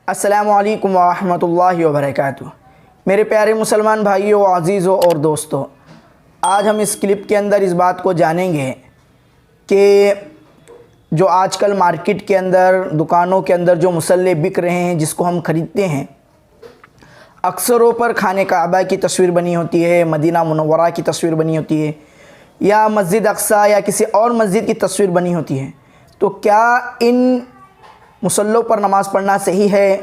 السلام علیکم ورحمۃ اللہ وبرکاتہ۔ میرے پیارے مسلمان بھائیوں، عزیزوں اور دوستوں، آج ہم اس کلپ کے اندر اس بات کو جانیں گے کہ جو آج کل مارکیٹ کے اندر، دکانوں کے اندر جو مصلے بک رہے ہیں، جس کو ہم خریدتے ہیں، اکثروں پر خانہ کعبہ کی تصویر بنی ہوتی ہے، مدینہ منورہ کی تصویر بنی ہوتی ہے، یا مسجد اقصیٰ یا کسی اور مسجد کی تصویر بنی ہوتی ہے۔ تو کیا ان مصلوں پر نماز پڑھنا صحیح ہے؟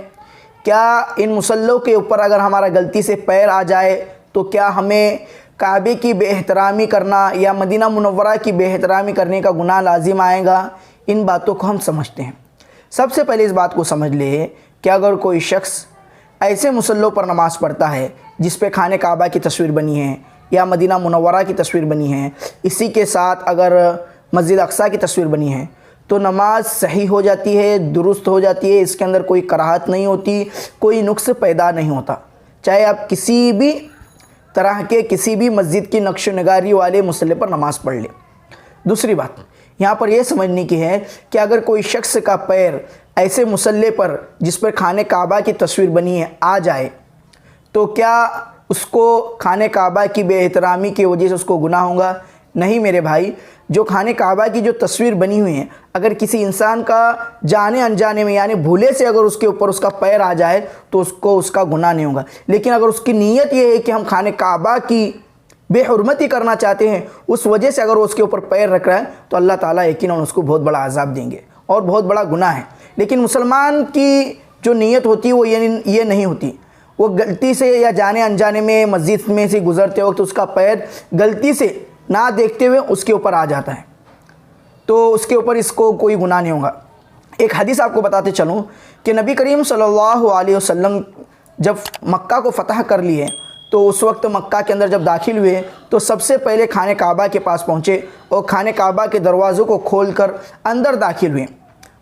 کیا ان مصلوں کے اوپر اگر ہمارا غلطی سے پیر آ جائے تو کیا ہمیں کعبے کی بے احترامی کرنا یا مدینہ منورہ کی بے احترامی کرنے کا گناہ لازم آئے گا؟ ان باتوں کو ہم سمجھتے ہیں۔ سب سے پہلے اس بات کو سمجھ لے کہ اگر کوئی شخص ایسے مصلوں پر نماز پڑھتا ہے جس پہ خانہ کعبہ کی تصویر بنی ہے یا مدینہ منورہ کی تصویر بنی ہے، اسی کے ساتھ اگر مسجد اقصیٰ کی تصویر بنی ہے، تو نماز صحیح ہو جاتی ہے، درست ہو جاتی ہے، اس کے اندر کوئی کراہت نہیں ہوتی، کوئی نقص پیدا نہیں ہوتا، چاہے آپ کسی بھی طرح کے کسی بھی مسجد کی نقش و نگاری والے مصلے پر نماز پڑھ لیں۔ دوسری بات یہاں پر یہ سمجھنے کی ہے کہ اگر کوئی شخص کا پیر ایسے مصلے پر جس پر خانہ کعبہ کی تصویر بنی ہے آ جائے تو کیا اس کو خانہ کعبہ کی بے احترامی کی وجہ سے اس کو گناہ ہوگا؟ نہیں میرے بھائی، جو خانہ کعبہ کی جو تصویر بنی ہوئی ہیں، اگر کسی انسان کا جانے انجانے میں یعنی بھولے سے اگر اس کے اوپر اس کا پیر آ جائے تو اس کو اس کا گناہ نہیں ہوگا، لیکن اگر اس کی نیت یہ ہے کہ ہم خانہ کعبہ کی بے حرمتی کرنا چاہتے ہیں، اس وجہ سے اگر وہ اس کے اوپر پیر رکھ رہا ہے تو اللہ تعالیٰ یقیناً اس کو بہت بڑا عذاب دیں گے اور بہت بڑا گناہ ہے۔ لیکن مسلمان کی جو نیت ہوتی ہے وہ یہ نہیں ہوتی، وہ غلطی سے یا جانے انجانے میں مسجد میں سے گزرتے وقت اس کا پیر غلطی سے نہ دیکھتے ہوئے اس کے اوپر آ جاتا ہے، تو اس کے اوپر اس کو کوئی گناہ نہیں ہوگا۔ ایک حدیث آپ کو بتاتے چلوں کہ نبی کریم صلی اللہ علیہ وسلم جب مکہ کو فتح کر لیے تو اس وقت مکہ کے اندر جب داخل ہوئے تو سب سے پہلے خانہ کعبہ کے پاس پہنچے اور خانہ کعبہ کے دروازوں کو کھول کر اندر داخل ہوئے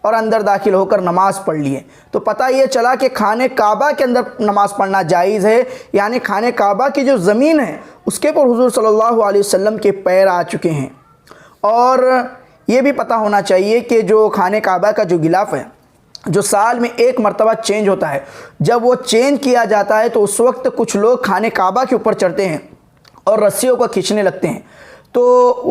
اور اندر داخل ہو کر نماز پڑھ لیے۔ تو پتہ یہ چلا کہ خانہ کعبہ کے اندر نماز پڑھنا جائز ہے، یعنی خانہ کعبہ کی جو زمین ہے اس کے پر حضور صلی اللہ علیہ وسلم کے پیر آ چکے ہیں۔ اور یہ بھی پتہ ہونا چاہیے کہ جو خانہ کعبہ کا جو غلاف ہے جو سال میں ایک مرتبہ چینج ہوتا ہے، جب وہ چینج کیا جاتا ہے تو اس وقت کچھ لوگ خانہ کعبہ کے اوپر چڑھتے ہیں اور رسیوں کو کھینچنے لگتے ہیں، تو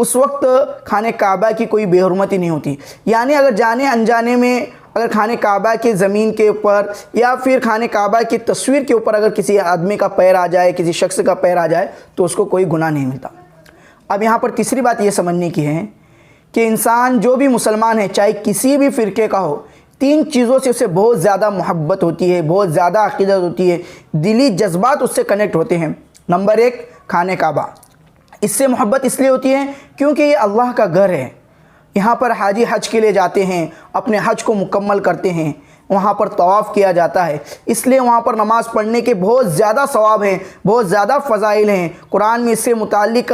اس وقت خانہ کعبہ کی کوئی بے حرمتی نہیں ہوتی۔ یعنی اگر جانے انجانے میں اگر خانہ کعبہ کے زمین کے اوپر یا پھر خانہ کعبہ کی تصویر کے اوپر اگر کسی آدمی کا پیر آ جائے، کسی شخص کا پیر آ جائے تو اس کو کوئی گناہ نہیں ملتا۔ اب یہاں پر تیسری بات یہ سمجھنے کی ہے کہ انسان جو بھی مسلمان ہے، چاہے کسی بھی فرقے کا ہو، تین چیزوں سے اسے بہت زیادہ محبت ہوتی ہے، بہت زیادہ عقیدت ہوتی ہے، دلی جذبات اس سے کنیکٹ ہوتے ہیں۔ نمبر ایک، خانہ کعبہ۔ اس سے محبت اس لیے ہوتی ہے کیونکہ یہ اللہ کا گھر ہے، یہاں پر حاجی حج کے لیے جاتے ہیں، اپنے حج کو مکمل کرتے ہیں، وہاں پر طواف کیا جاتا ہے، اس لیے وہاں پر نماز پڑھنے کے بہت زیادہ ثواب ہیں، بہت زیادہ فضائل ہیں۔ قرآن میں اس سے متعلق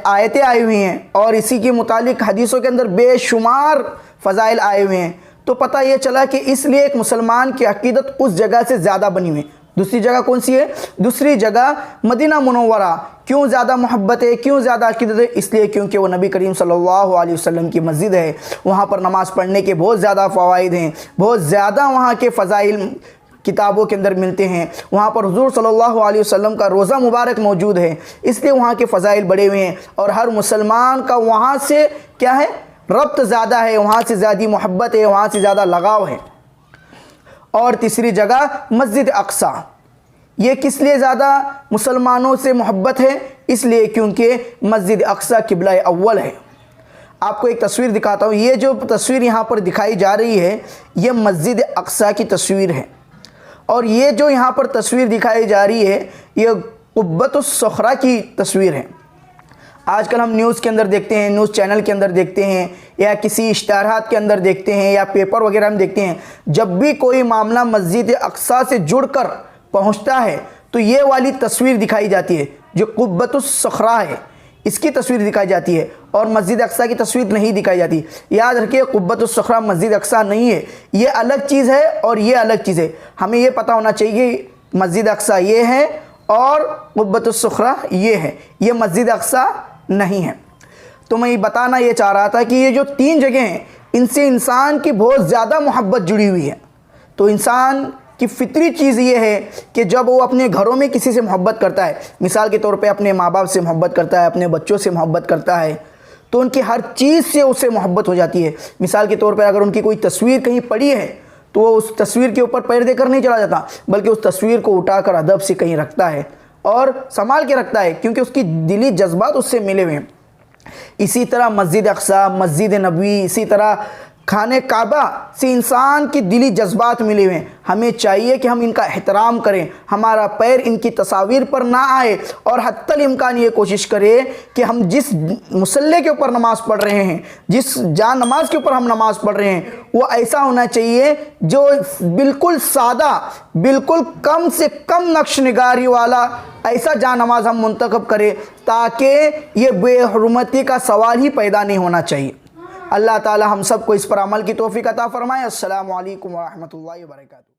آیتیں آئی ہوئی ہیں اور اسی کے متعلق حدیثوں کے اندر بے شمار فضائل آئے ہوئے ہیں۔ تو پتہ یہ چلا کہ اس لیے ایک مسلمان کی عقیدت اس جگہ سے زیادہ بنی ہوئی ہے۔ دوسری جگہ کون سی ہے؟ دوسری جگہ مدینہ منورہ۔ کیوں زیادہ محبت ہے، کیوں زیادہ عقیدت ہے؟ اس لیے کیونکہ وہ نبی کریم صلی اللہ علیہ وسلم کی مسجد ہے، وہاں پر نماز پڑھنے کے بہت زیادہ فوائد ہیں، بہت زیادہ وہاں کے فضائل کتابوں کے اندر ملتے ہیں، وہاں پر حضور صلی اللہ علیہ وسلم کا روضہ مبارک موجود ہے، اس لیے وہاں کے فضائل بڑے ہوئے ہیں اور ہر مسلمان کا وہاں سے کیا ہے؟ ربط زیادہ ہے، وہاں سے زیادہ محبت ہے، وہاں سے زیادہ لگاؤ ہے۔ اور تیسری جگہ مسجد اقصیٰ۔ یہ کس لیے زیادہ مسلمانوں سے محبت ہے؟ اس لیے کیونکہ مسجد اقصیٰ قبلہ اول ہے۔ آپ کو ایک تصویر دکھاتا ہوں، یہ جو تصویر یہاں پر دکھائی جا رہی ہے یہ مسجد اقصیٰ کی تصویر ہے، اور یہ جو یہاں پر تصویر دکھائی جا رہی ہے یہ قبۃ الصخرہ کی تصویر ہے۔ آج کل ہم نیوز کے اندر دیکھتے ہیں، نیوز چینل کے اندر دیکھتے ہیں، یا کسی اشتہارات کے اندر دیکھتے ہیں، یا پیپر وغیرہ ہم دیکھتے ہیں، جب بھی کوئی معاملہ مسجد اقصیٰ سے جڑ کر پہنچتا ہے تو یہ والی تصویر دکھائی جاتی ہے جو قبۃ الصخرہ ہے، اس کی تصویر دکھائی جاتی ہے اور مسجد اقصیٰ کی تصویر نہیں دکھائی جاتی۔ یاد رکھیے، قبۃ الصخرہ مسجد اقصیٰ نہیں ہے، یہ الگ چیز ہے اور یہ الگ چیز ہے۔ ہمیں یہ پتہ ہونا چاہیے کہ مسجد اقصیٰ یہ ہے اور قبۃ الصخرہ یہ ہے، یہ مسجد اقصیٰ نہیں ہے۔ تو میں یہ بتانا یہ چاہ رہا تھا کہ یہ جو تین جگہیں ہیں ان سے انسان کی بہت زیادہ محبت جڑی ہوئی ہے، تو انسان کہ فطری چیز یہ ہے کہ جب وہ اپنے گھروں میں کسی سے محبت کرتا ہے، مثال کے طور پہ اپنے ماں باپ سے محبت کرتا ہے، اپنے بچوں سے محبت کرتا ہے، تو ان کی ہر چیز سے اسے محبت ہو جاتی ہے۔ مثال کے طور پہ اگر ان کی کوئی تصویر کہیں پڑی ہے تو وہ اس تصویر کے اوپر پیر دے کر نہیں چلا جاتا، بلکہ اس تصویر کو اٹھا کر ادب سے کہیں رکھتا ہے اور سنبھال کے رکھتا ہے، کیونکہ اس کی دلی جذبات اس سے ملے ہوئے ہیں۔ اسی طرح مسجد اقصی، مسجد نبوی، اسی طرح خانہ کعبہ سے انسان کی دلی جذبات ملے ہوئے ہیں۔ ہمیں چاہیے کہ ہم ان کا احترام کریں، ہمارا پیر ان کی تصاویر پر نہ آئے، اور حتی الامکان یہ کوشش کرے کہ ہم جس مصلی کے اوپر نماز پڑھ رہے ہیں، جس جا نماز کے اوپر ہم نماز پڑھ رہے ہیں، وہ ایسا ہونا چاہیے جو بالکل سادہ، بالکل کم سے کم نقش نگاری والا ایسا جا نماز ہم منتخب کریں، تاکہ یہ بے حرمتی کا سوال ہی پیدا نہیں ہونا چاہیے۔ اللہ تعالی ہم سب کو اس پر عمل کی توفیق عطا فرمائے۔ السلام علیکم ورحمۃ اللہ وبرکاتہ۔